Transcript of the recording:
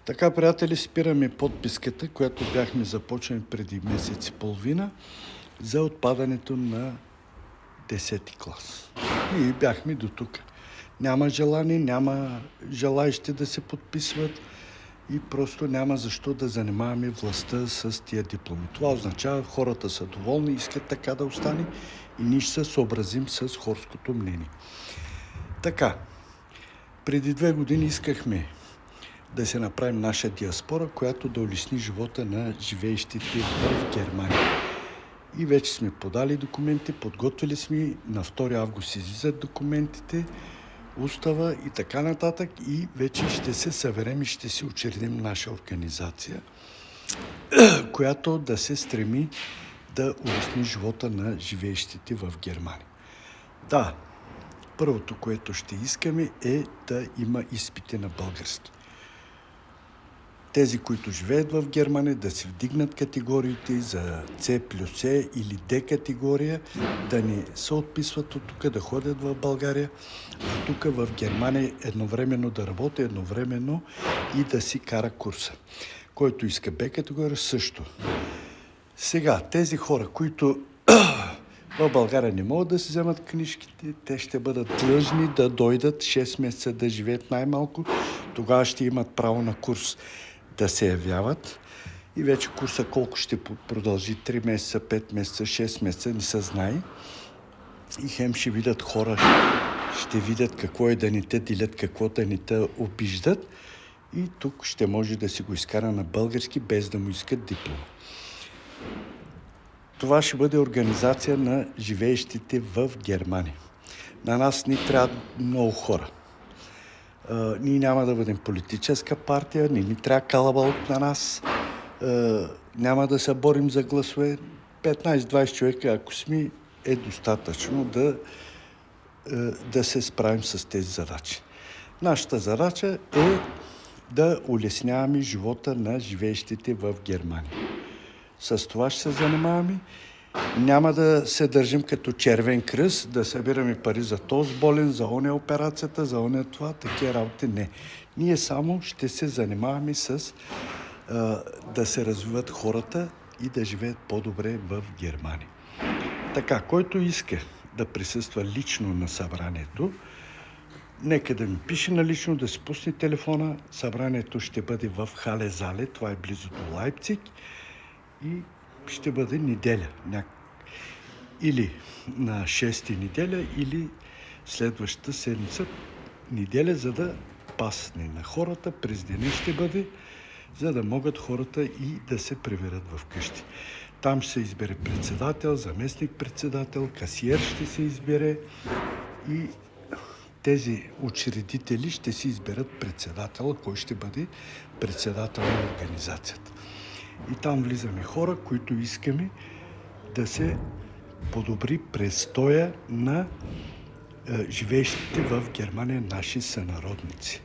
Така, приятели, спираме подписката, която бяхме започнали преди месец и половина за отпадането на 10-ти клас. И бяхме до тук. Няма желание, няма желаещи да се подписват и просто няма защо да занимаваме властта с тия дипломи. Това означава, хората са доволни, искат така да остане и ние ще се съобразим с хорското мнение. Така, преди 2 години искахме да се направим наша диаспора, която да улесни живота на живеещите в Германия. И вече сме подали документи, подготвили сме, на 2 август излизат документите, устава и така нататък, и вече ще се съберем и ще си учредим наша организация, която да се стреми да улесни живота на живеещите в Германия. Да, първото, което ще искаме, е да има изпити на български. Тези, които живеят в Германия, да се вдигнат категориите за C+E или D категория, да не се отписват от тук, да ходят в България, а тук в Германия едновременно да работи, едновременно и да си кара курса. Който иска B категория, също. Сега, тези хора, които в България не могат да си вземат книжките, те ще бъдат длъжни да дойдат 6 месеца да живеят най-малко. Тогава ще имат право на курс да се явяват. И вече курса колко ще продължи, 3 месеца, 5 месеца, 6 месеца, не се знае. И хем ще видят хора, ще видят какво е да не те делят, какво да не те обиждат. И тук ще може да си го изкара на български, без да му искат диплома. Това ще бъде организация на живеещите в Германия. На нас ни трябва много хора. Ние няма да бъдем политическа партия, не ни трябва калабалък на нас, няма да се борим за гласове. 15-20 човека, ако сме, е достатъчно да се справим с тези задачи. Нашата задача е да улесняваме живота на живеещите в Германия. С това ще се занимаваме. Няма да се държим като червен кръст, да събираме пари за този болен, за оня операцията, за оня това, такива работи не. Ние само ще се занимаваме с да се развиват хората и да живеят по-добре в Германия. Така, който иска да присъства лично на събранието, нека да ми пише налично, да си пусне телефона. Събранието ще бъде в Хале зале, това е близо до Лайпциг, и ще бъде неделя. Или на 6-ти неделя, или следващата седмица неделя, за да пасне на хората. През деня ще бъде, за да могат хората и да се приберат в къщи. Там ще се избере председател, заместник-председател, касиер ще се избере и тези учредители ще си изберат председател, кой ще бъде председател на организацията. И там влизаме хора, които искаме да се подобри престоя на живеещите в Германия наши сънародници.